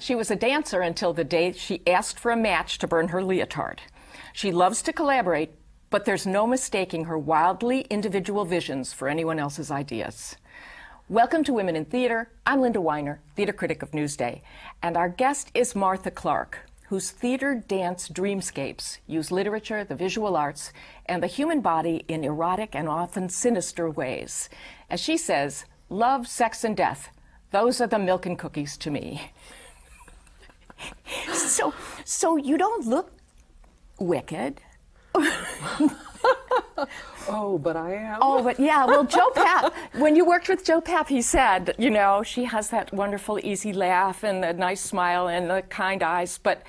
She was a dancer until the day she asked for a match to burn her leotard. She loves to collaborate, but there's no mistaking her wildly individual visions for anyone else's ideas. Welcome to Women in Theater. I'm Linda Weiner, theater critic of Newsday, and our guest is Martha Clarke, whose theater dance dreamscapes use literature, the visual arts, and the human body in erotic and often sinister ways. As she says, love, sex, and death, those are the milk and cookies to me. So you don't look wicked. Oh, but I am. Oh, but yeah, well, Joe Papp, when you worked with Joe Papp, he said, you know, she has that wonderful easy laugh and a nice smile and the kind eyes, but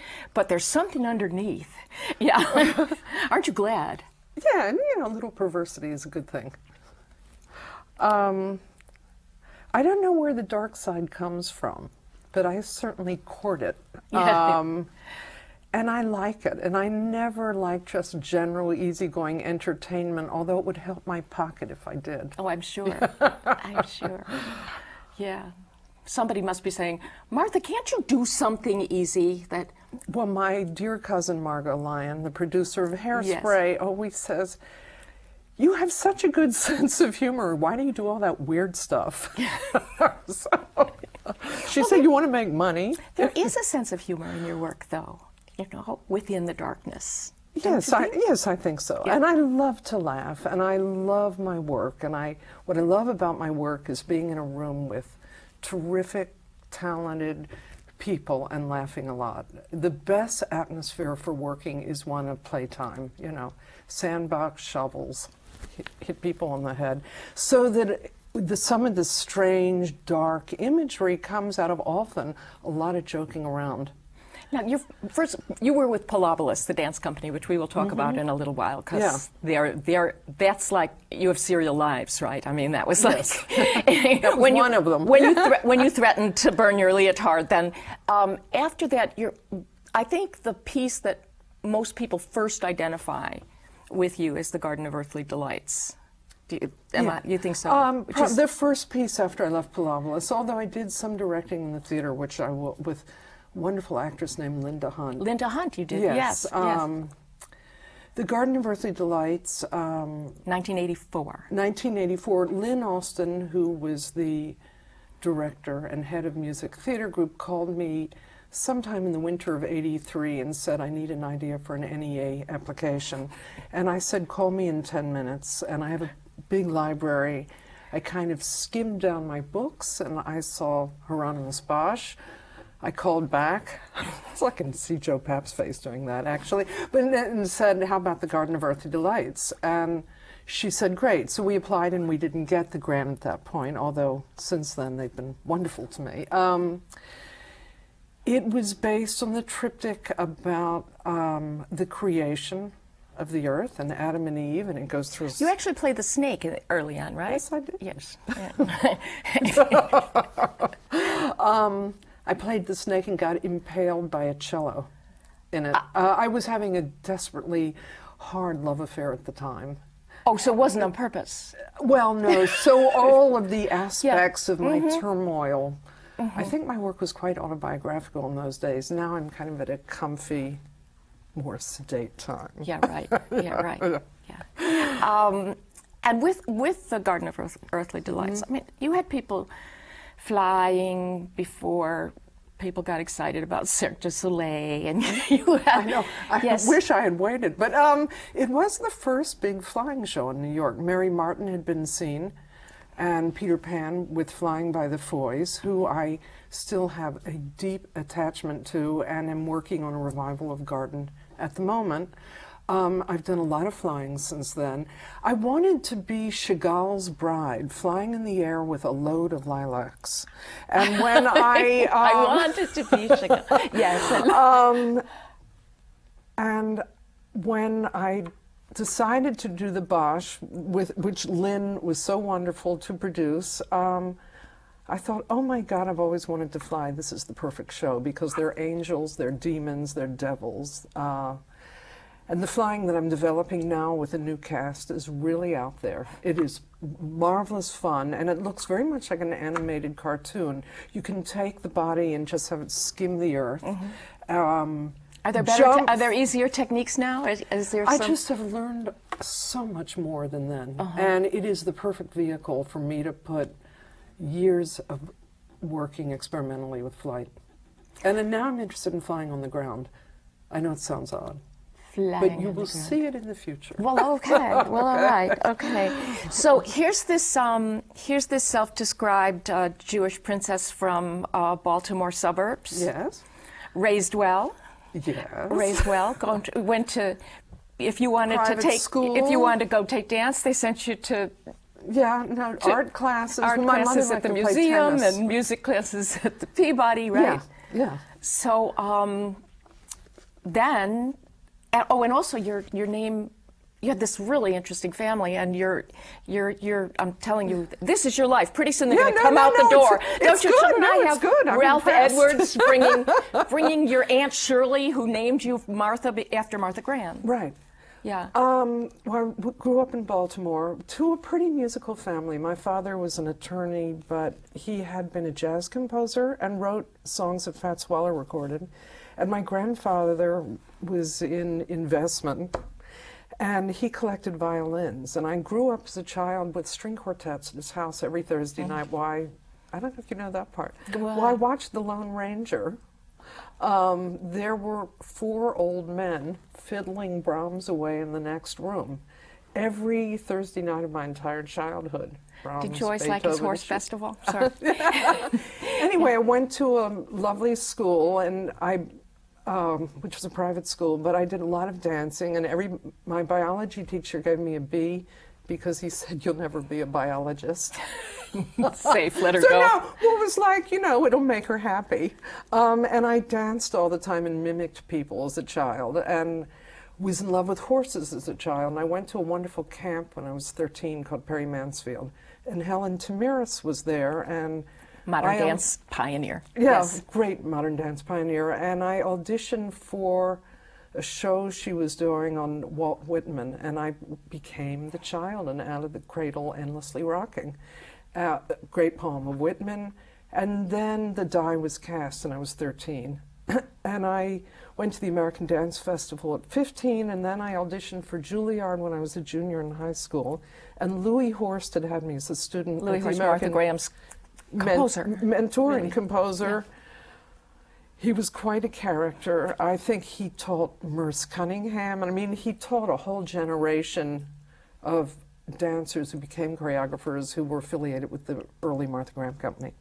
there's something underneath. Yeah. Aren't you glad? Yeah, and a little perversity is a good thing. I don't know where the dark side comes from, but I certainly court it. Yeah. And I like it. And I never like just general easygoing entertainment, although it would help my pocket if I did. Oh, I'm sure. I'm sure. Yeah. Somebody must be saying, Martha, can't you do something easy that... Well, my dear cousin Margot Lyon, the producer of Hairspray, Yes. always says, you have such a good sense of humor. Why do you do all that weird stuff? She said, you want to make money? There is a sense of humor in your work, though, within the darkness. Yes, I think so. Yeah. And I love to laugh, and I love my work. And what I love about my work is being in a room with terrific, talented people and laughing a lot. The best atmosphere for working is one of playtime, sandbox shovels, hit people on the head, so that some of the strange, dark imagery comes out of often a lot of joking around. Now, you were with Polobolus, the dance company, which we will talk about in a little while, because that's like, you have serial lives, right? I mean, that was like... Yes. That was one of them. When you threatened to burn your leotard, then after that, I think the piece that most people first identify with you is The Garden of Earthly Delights. You think so? The first piece after I left Polobolus, although I did some directing in the theater, which I will, with wonderful actress named Linda Hunt. Linda Hunt, you did, yes. Yes. The Garden of Earthly Delights. 1984. 1984. Lynn Austin, who was the director and head of Music Theater Group, called me sometime in the winter of '83 and said, I need an idea for an NEA application. And I said, call me in 10 minutes. And I have a big library. I kind of skimmed down my books and I saw Hieronymus Bosch. I called back. I can see Joe Papp's face doing that, actually. And said, how about the Garden of Earthly Delights? And she said, great. So we applied and we didn't get the grant at that point, although since then they've been wonderful to me. It was based on the triptych about the creation of the earth and Adam and Eve, and it goes through... You actually played the snake early on, right? Yes, I did. Yes. I played the snake and got impaled by a cello in it. I was having a desperately hard love affair at the time. Oh, so it wasn't on purpose? Well, no. So all of the aspects of my turmoil, I think my work was quite autobiographical in those days. Now I'm kind of at a comfy, more sedate time. Yeah, right. Yeah, right. Yeah. And with the Garden of Earthly Delights, I mean, you had people flying before people got excited about Cirque du Soleil, and you had... I know. I wish I had waited, but it was the first big flying show in New York. Mary Martin had been seen, and Peter Pan with Flying by the Foys, who I still have a deep attachment to, and am working on a revival of Garden at the moment. I've done a lot of flying since then. I wanted to be Chagall's bride, flying in the air with a load of lilacs. And when I... I wanted to be Chagall. Yes. And when I decided to do the Bosch, which Lynn was so wonderful to produce, I thought, oh my God, I've always wanted to fly. This is the perfect show, because they're angels, they're demons, they're devils. And the flying that I'm developing now with a new cast is really out there. It is marvelous fun, and it looks very much like an animated cartoon. You can take the body and just have it skim the earth. Are there better? Are there easier techniques now? Is there? I just have learned so much more than then, and it is the perfect vehicle for me to put years of working experimentally with flight. And then now I'm interested in flying on the ground. I know it sounds odd. But you will see it in the future. Well, okay. Well, all right. Okay. So here's this self-described Jewish princess from Baltimore suburbs. Yes. Raised well. Yes. Raised well. Went to. If you wanted Private to take. school. If you wanted to go take dance, they sent you to. Yeah. No. Art classes. Art My classes mother at the liked to play museum tennis. and music classes at the Peabody. Right. Yeah. Yeah. So then. And also your name, you had this really interesting family, and you're I'm telling you, this is your life. Pretty soon they're going to come out the door. Shouldn't I have Ralph Edwards bringing your Aunt Shirley, who named you Martha after Martha Graham? Right. Yeah. Well, I grew up in Baltimore to a pretty musical family. My father was an attorney, but he had been a jazz composer and wrote songs that Fats Waller recorded. And my grandfather was in investment, and he collected violins. And I grew up as a child with string quartets at his house every Thursday night. Why? I don't know if you know that part. Well, I watched The Lone Ranger. There were 4 old men fiddling Brahms away in the next room every Thursday night of my entire childhood. Brahms, Did Joyce Beethoven, like his horse festival? Sorry. Anyway, I went to a lovely school, and which was a private school, but I did a lot of dancing, and my biology teacher gave me a B because he said, "You'll never be a biologist." Safe, let her So go. no, well, it was like, it'll make her happy. And I danced all the time and mimicked people as a child, and was in love with horses as a child. And I went to a wonderful camp when I was 13 called Perry Mansfield, and Helen Tamiris was there, and Modern dance pioneer. Yeah, Yes. great modern dance pioneer. And I auditioned for a show she was doing on Walt Whitman, and I became the child in Out of the Cradle, Endlessly Rocking. Great poem of Whitman. And then the die was cast, and I was 13. And I went to the American Dance Festival at 15, and then I auditioned for Juilliard when I was a junior in high school. And Louis Horst had me as a student Louis at the Horst, American Martha Graham's composer. mentor Really? and composer. Yeah. He was quite a character. I think he taught Merce Cunningham, and I mean, he taught a whole generation of dancers who became choreographers who were affiliated with the early Martha Graham Company.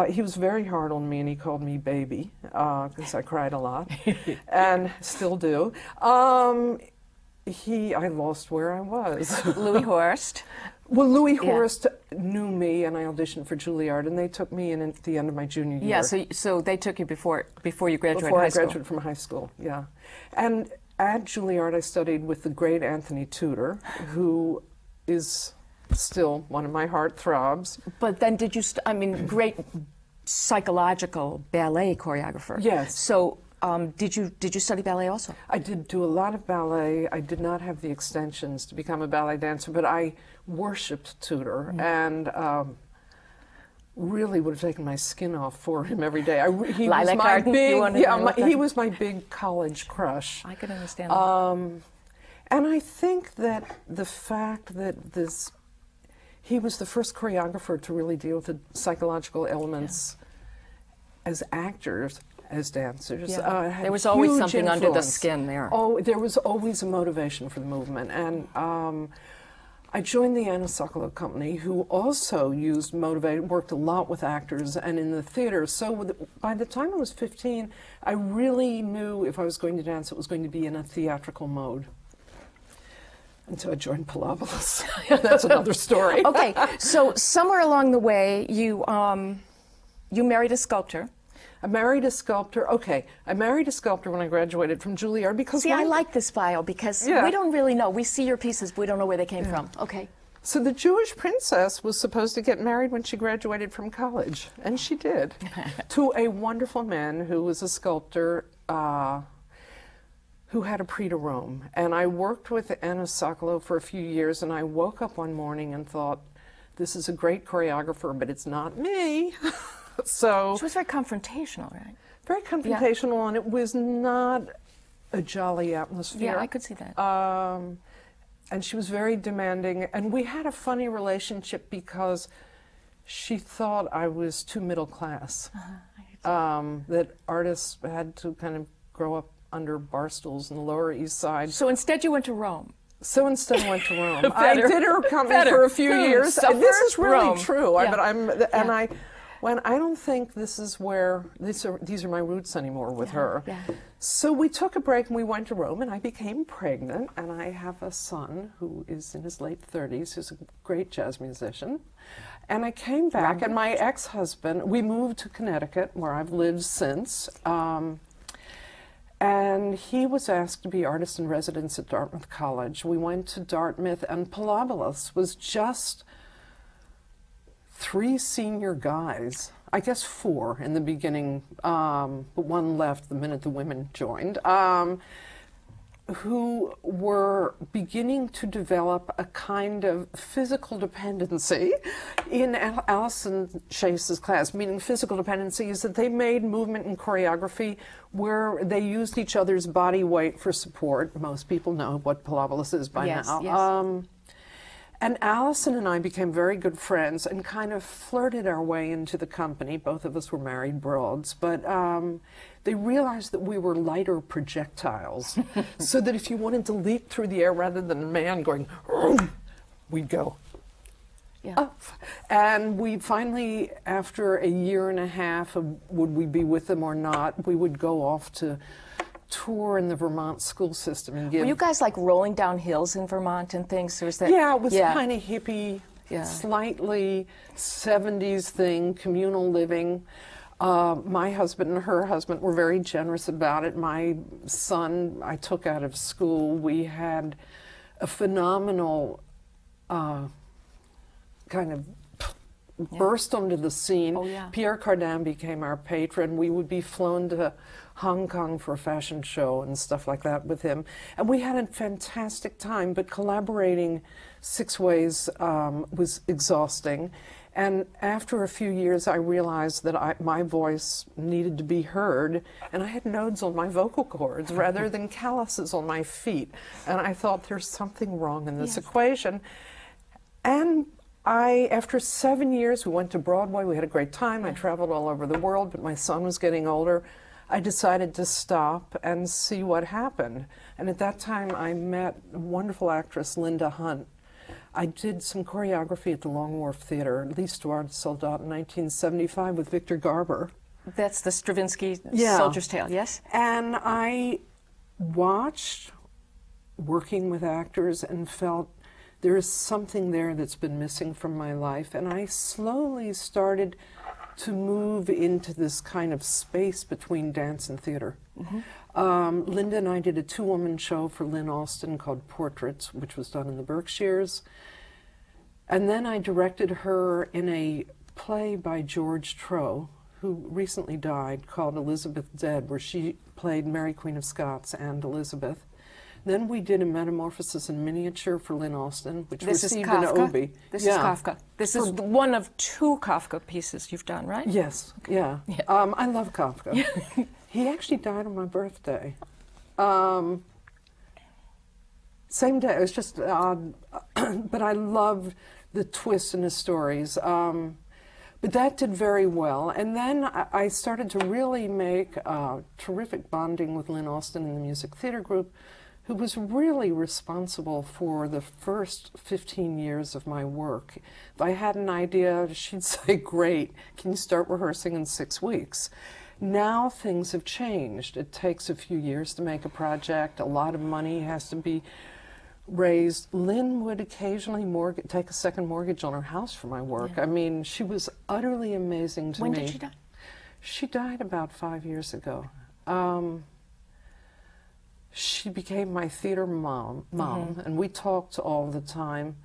He was very hard on me, and he called me baby because I cried a lot, and still do. I lost where I was. Louis Horst. Well, Louis Horst knew me, and I auditioned for Juilliard, and they took me in at the end of my junior year. Yeah, so they took you before you graduated high school. Before I graduated from high school, yeah. And at Juilliard, I studied with the great Anthony Tudor, who is still one of my heartthrobs. But then did you, great psychological ballet choreographer. Yes. So did you study ballet also? I did do a lot of ballet. I did not have the extensions to become a ballet dancer, but I worshipped Tudor and really would have taken my skin off for him every day. He was my big, he was my big college crush. I could understand that. And I think that the fact that he was the first choreographer to really deal with the psychological elements as actors, as dancers. Yeah. There was always something influence. under the skin there. Oh, there was always a motivation for the movement. And I joined the Anna Sokolow Company, who also worked a lot with actors and in the theater. So by the time I was 15, I really knew if I was going to dance, it was going to be in a theatrical mode. Until I joined Pilobolus. That's another story. Okay, so somewhere along the way, you married a sculptor. I married a sculptor. Okay, I married a sculptor when I graduated from Juilliard because... See, I like this bio because we don't really know. We see your pieces, but we don't know where they came from. Okay. So the Jewish princess was supposed to get married when she graduated from college, and she did, to a wonderful man who was a sculptor who had a prix de Rome. And I worked with Anna Sokolow for a few years, and I woke up one morning and thought, this is a great choreographer, but it's not me. So She was very confrontational, right? very confrontational, and it was not a jolly atmosphere. Yeah, I could see that. And she was very demanding, and we had a funny relationship because she thought I was too middle class. That artists had to kind of grow up under bar stools in the Lower East Side. So instead you went to Rome. So instead I went to Rome. I did her company for a few years. Suffer, This is really Rome. true. Yeah. I don't think this is where these are my roots anymore with her. Yeah. So we took a break and we went to Rome, and I became pregnant, and I have a son who is in his late 30s, who's a great jazz musician. And I came back, and my ex-husband, we moved to Connecticut, where I've lived since. And he was asked to be artist in residence at Dartmouth College. We went to Dartmouth, and Pilobolus was just 3 senior guys, I guess 4 in the beginning, but one left the minute the women joined, who were beginning to develop a kind of physical dependency in Alison Chase's class. Meaning physical dependency is that they made movement and choreography where they used each other's body weight for support. Most people know what Pilobolus is by now. Yes. And Alison and I became very good friends and kind of flirted our way into the company. Both of us were married broads, but they realized that we were lighter projectiles, so that if you wanted to leap through the air rather than a man going, we'd go up. And we finally, after a year and a half of would we be with them or not, we would go off to tour in the Vermont school system and give. Were you guys like rolling down hills in Vermont and things? Or was that? Yeah, it was kind of hippie, slightly 70s thing, communal living. My husband and her husband were very generous about it. My son, I took out of school. We had a phenomenal kind of burst onto the scene. Pierre Cardin became our patron. We would be flown to Hong Kong for a fashion show and stuff like that with him. And we had a fantastic time, but collaborating 6 ways was exhausting. And after a few years, I realized that my voice needed to be heard, and I had nodes on my vocal cords rather than calluses on my feet. And I thought, there's something wrong in this equation. And after 7 years, we went to Broadway. We had a great time. I traveled all over the world, but my son was getting older. I decided to stop and see what happened. And at that time, I met a wonderful actress, Linda Hunt. I did some choreography at the Long Wharf Theater, L'Histoire de Soldat in 1975 with Victor Garber. That's the Stravinsky Soldier's Tale, yes? And I watched working with actors and felt there is something there that's been missing from my life. And I slowly started to move into this kind of space between dance and theater. Linda and I did a 2-woman show for Lynn Alston called Portraits, which was done in the Berkshires. And then I directed her in a play by George Troe, who recently died, called Elizabeth Dead, where she played Mary Queen of Scots and Elizabeth. Then we did a Metamorphosis in Miniature for Lynn Alston, which received an Obie. This is Kafka. This is one of 2 Kafka pieces you've done, right? Yes, I love Kafka. He actually died on my birthday. Same day. It was just odd, but I loved the twist in his stories. But that did very well. And then I started to really make terrific bonding with Lynn Alston in the music theater group, who was really responsible for the first 15 years of my work. If I had an idea, she'd say, great, can you start rehearsing in 6 weeks? Now things have changed. It takes a few years to make a project. A lot of money has to be raised. Lynn would occasionally take a second mortgage on her house for my work. I mean, she was utterly amazing to me. When did she die? She died about 5 years ago. She became my theater mom, and we talked all the time.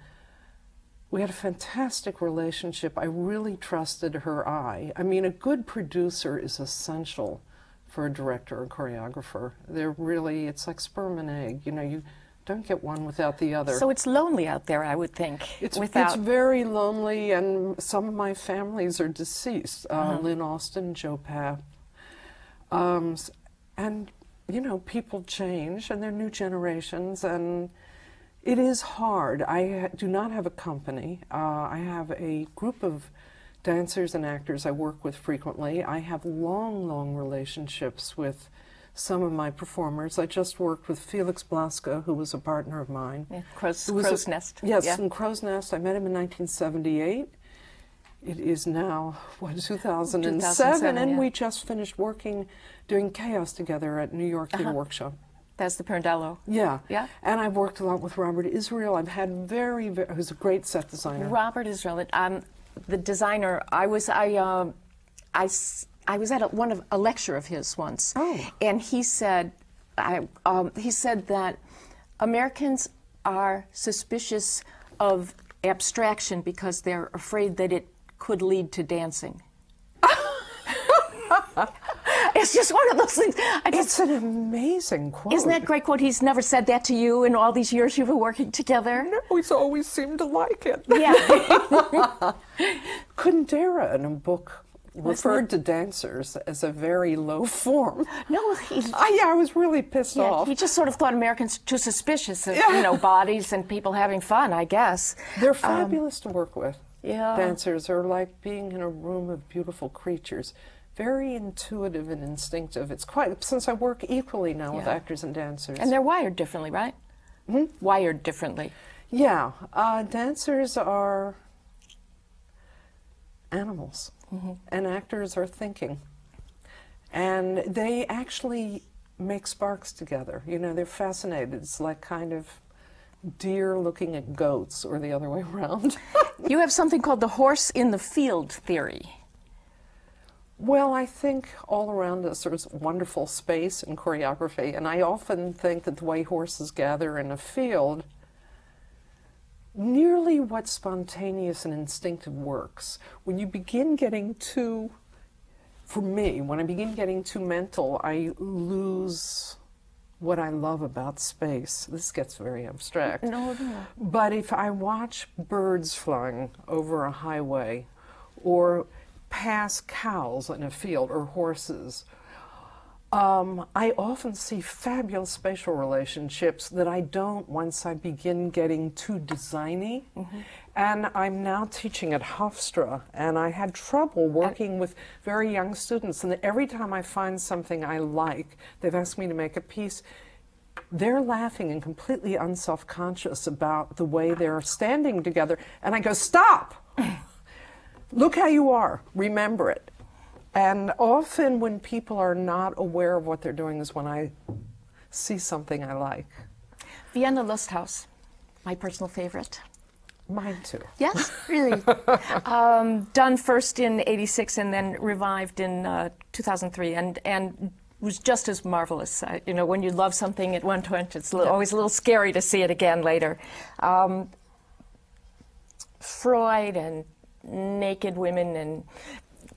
We had a fantastic relationship. I really trusted her eye. I mean, a good producer is essential for a director or choreographer. They're really, it's like sperm and egg. You know, you don't get one without the other. So it's lonely out there, I would think. It's very lonely, and some of my families are deceased. Lynn Austin, Joe Papp. And, you know, people change, and they're new generations, and it is hard. I do not have a company. I have a group of dancers and actors I work with frequently. I have long, long relationships with some of my performers. I just worked with Felix Blaska, who was a partner of mine. Yeah, Crow's Nest. Yes, yeah. in Crow's Nest. I met him in 1978. It is now, 2007, and yeah. we just finished doing Chaos together at New York Theatre Workshop. That's the Pirandello. Yeah. Yeah. And I've worked a lot with Robert Israel. I've had who's a great set designer. Robert Israel, the designer. I was at a lecture of his once, and he said, that Americans are suspicious of abstraction because they're afraid that it could lead to dancing. It's just one of those things. It's an amazing quote. Isn't that a great quote? He's never said that to you in all these years you've been working together? No, he's always seemed to like it. Yeah. Kundera in a book referred to dancers as a very low form. No, I was really pissed off. He just sort of thought Americans too suspicious of bodies and people having fun, I guess. They're fabulous to work with. Yeah. Dancers are like being in a room of beautiful creatures. Very intuitive and instinctive. It's quite, since I work equally now with actors and dancers. And they're wired differently, right? Wired differently. Yeah. Dancers are animals, and actors are thinking. And they actually make sparks together. You know, they're fascinated. It's like kind of deer looking at goats, or the other way around. You have something called the horse in the field theory. Well, I think all around us there's wonderful space and choreography, and I often think that the way horses gather in a field, nearly what spontaneous and instinctive works. When you begin getting too, for me, when I begin getting too mental, I lose what I love about space. This gets very abstract. No. But if I watch birds flying over a highway, or pass cows in a field, or horses, I often see fabulous spatial relationships that I don't once I begin getting too designy. And I'm now teaching at Hofstra, and I had trouble working with very young students, and every time I find something I like, they've asked me to make a piece, they're laughing and completely unself-conscious about the way they're standing together, and I go, stop! Look how you are. Remember it. And often when people are not aware of what they're doing is when I see something I like. Vienna Lusthaus, my personal favorite. Mine too. Yes, really. Done first in '86 and then revived in 2003, and was just as marvelous. You know, when you love something at one point, it's always a little scary to see it again later. Freud and naked women, and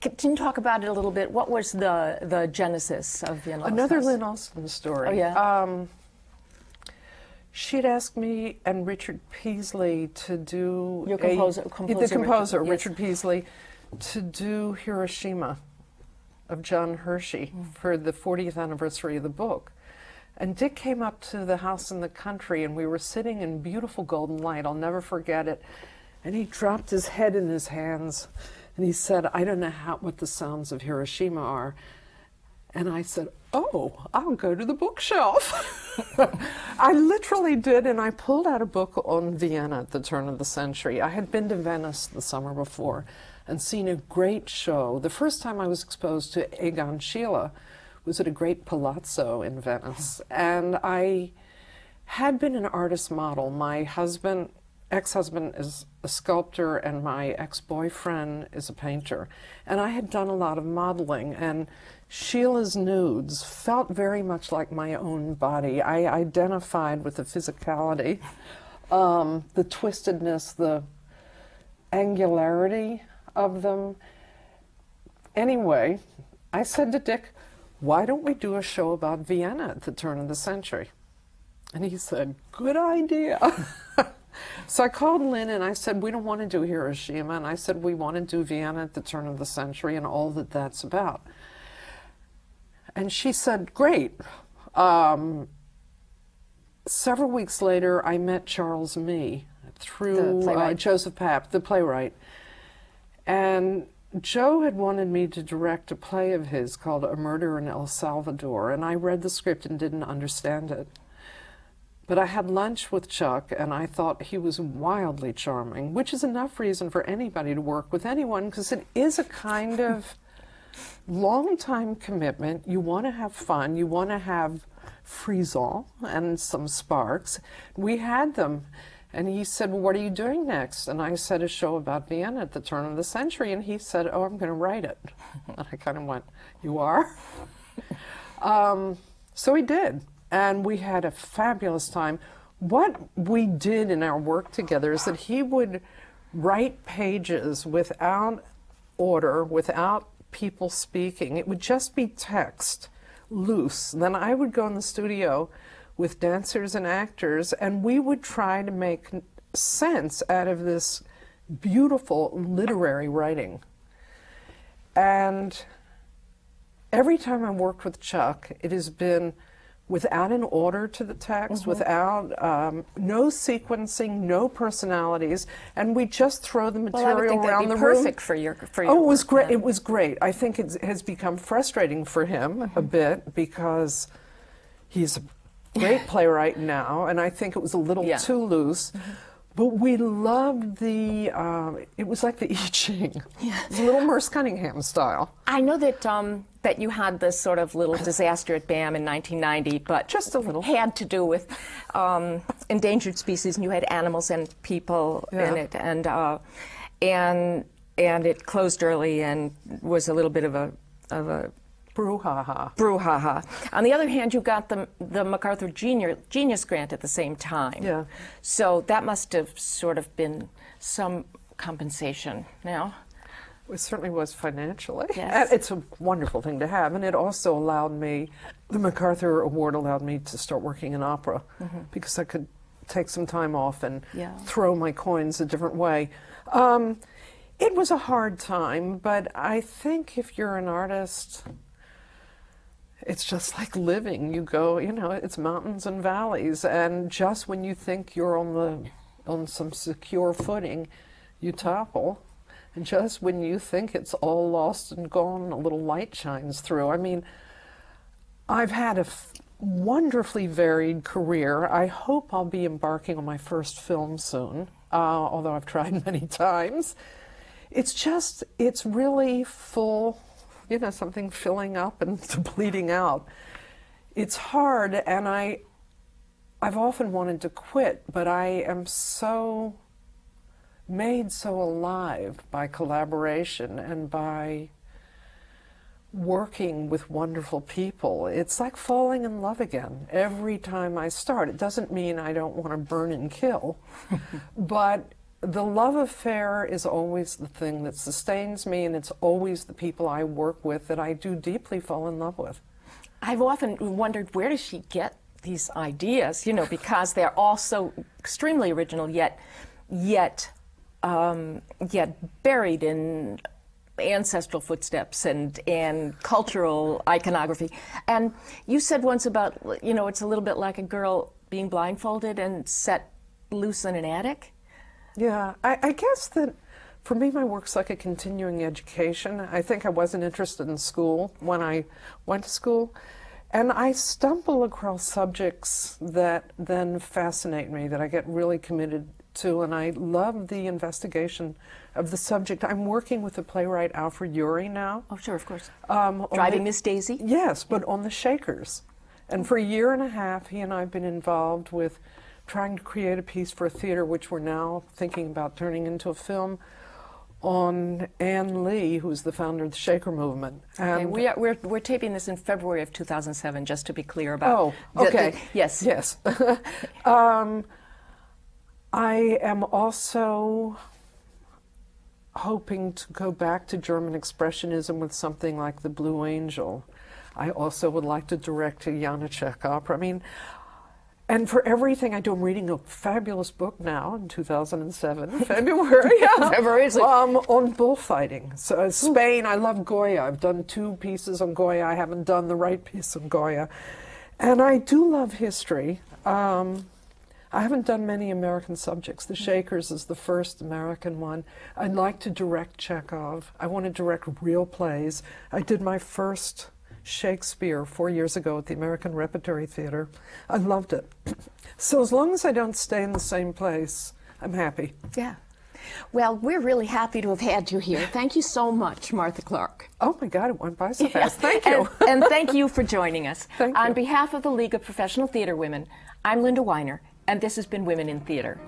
can you talk about it a little bit? What was the genesis of Vienna? Another Lynn Austin story. Oh yeah. She'd asked me and Richard Peasley to do the composer, Richard Peasley, to do Hiroshima of John Hershey for the 40th anniversary of the book. And Dick came up to the house in the country, and we were sitting in beautiful golden light. I'll never forget it. And he dropped his head in his hands, and he said, I don't know what the sounds of Hiroshima are. And I said, oh, I'll go to the bookshelf. I literally did, and I pulled out a book on Vienna at the turn of the century. I had been to Venice the summer before and seen a great show. The first time I was exposed to Egon Schiele was at a great palazzo in Venice. And I had been an artist model. My ex-husband is a sculptor, and my ex-boyfriend is a painter. And I had done a lot of modeling, and Sheila's nudes felt very much like my own body. I identified with the physicality, the twistedness, the angularity of them. Anyway, I said to Dick, why don't we do a show about Vienna at the turn of the century? And he said, good idea. So I called Lynn and I said, we don't want to do Hiroshima. And I said, we want to do Vienna at the turn of the century and all that that's about. And she said, great. Several weeks later, I met Charles Mee through Joseph Papp, the playwright. And Joe had wanted me to direct a play of his called A Murder in El Salvador, and I read the script and didn't understand it. But I had lunch with Chuck, and I thought he was wildly charming, which is enough reason for anybody to work with anyone, because it is a kind of long-time commitment. You want to have fun. You want to have frisson and some sparks. We had them. And he said, well, what are you doing next? And I said, a show about Vienna at the turn of the century. And he said, oh, I'm going to write it. And I kind of went, you are? So he did. And we had a fabulous time. What we did in our work together is that he would write pages without order, without people speaking. It would just be text, loose. Then I would go in the studio with dancers and actors, and we would try to make sense out of this beautiful literary writing. And every time I worked with Chuck, it has been without an order to the text, without no sequencing, no personalities, and we just throw the material around the room. Perfect for your Oh, it was great. It was great. I think it has become frustrating for him a bit because he's a great playwright now, and I think it was a little too loose. But we loved the, it was like the I Ching. Yeah. It was a little Merce Cunningham style. I know that that you had this sort of little disaster at BAM in 1990, but just a little had to do with endangered species, and you had animals and people in it, and it closed early and was a little bit of a brouhaha. Brouhaha. On the other hand, you got the MacArthur Genius Grant at the same time. Yeah. So that must have sort of been some compensation now. It certainly was financially. Yes. It's a wonderful thing to have, and it also allowed me, the MacArthur Award allowed me to start working in opera because I could take some time off and throw my coins a different way. It was a hard time, but I think if you're an artist, it's just like living. You go, it's mountains and valleys, and just when you think you're on some secure footing, you topple. And just when you think it's all lost and gone, a little light shines through. I mean, I've had a wonderfully varied career. I hope I'll be embarking on my first film soon, although I've tried many times. It's really full, something filling up and depleting out. It's hard, and I've often wanted to quit, but I am made so alive by collaboration and by working with wonderful people. It's like falling in love again every time I start. It doesn't mean I don't want to burn and kill, but the love affair is always the thing that sustains me, and it's always the people I work with that I do deeply fall in love with. I've often wondered, where does she get these ideas, because they're all so extremely original, yet buried in ancestral footsteps and cultural iconography. And you said once about, it's a little bit like a girl being blindfolded and set loose in an attic. Yeah, I guess that for me, my work's like a continuing education. I think I wasn't interested in school when I went to school, and I stumble across subjects that then fascinate me, that I get really committed to, and I love the investigation of the subject. I'm working with the playwright Alfred Urey now. Oh, sure, of course. Driving Miss Daisy? Yes, but on the Shakers. And for a year and a half, he and I have been involved with trying to create a piece for a theater, which we're now thinking about turning into a film, on Ann Lee, who's the founder of the Shaker movement. And we're taping this in February of 2007, just to be clear about. Oh, okay. Yes. Yes. I am also hoping to go back to German Expressionism with something like The Blue Angel. I also would like to direct a Janacek opera. I mean, and for everything I do, I'm reading a fabulous book now in 2007, February. February, is it? On bullfighting. So Spain, I love Goya. I've done 2 pieces on Goya. I haven't done the right piece on Goya. And I do love history. I haven't done many American subjects. The Shakers is the first American one. I'd like to direct Chekhov. I want to direct real plays. I did my first Shakespeare 4 years ago at the American Repertory Theater. I loved it. So as long as I don't stay in the same place, I'm happy. Yeah. Well, we're really happy to have had you here. Thank you so much, Martha Clarke. Oh my God, it went by so fast. Thank you. And thank you for joining us. Thank On you. behalf of the League of Professional Theater Women, I'm Linda Weiner, and this has been Women in Theater.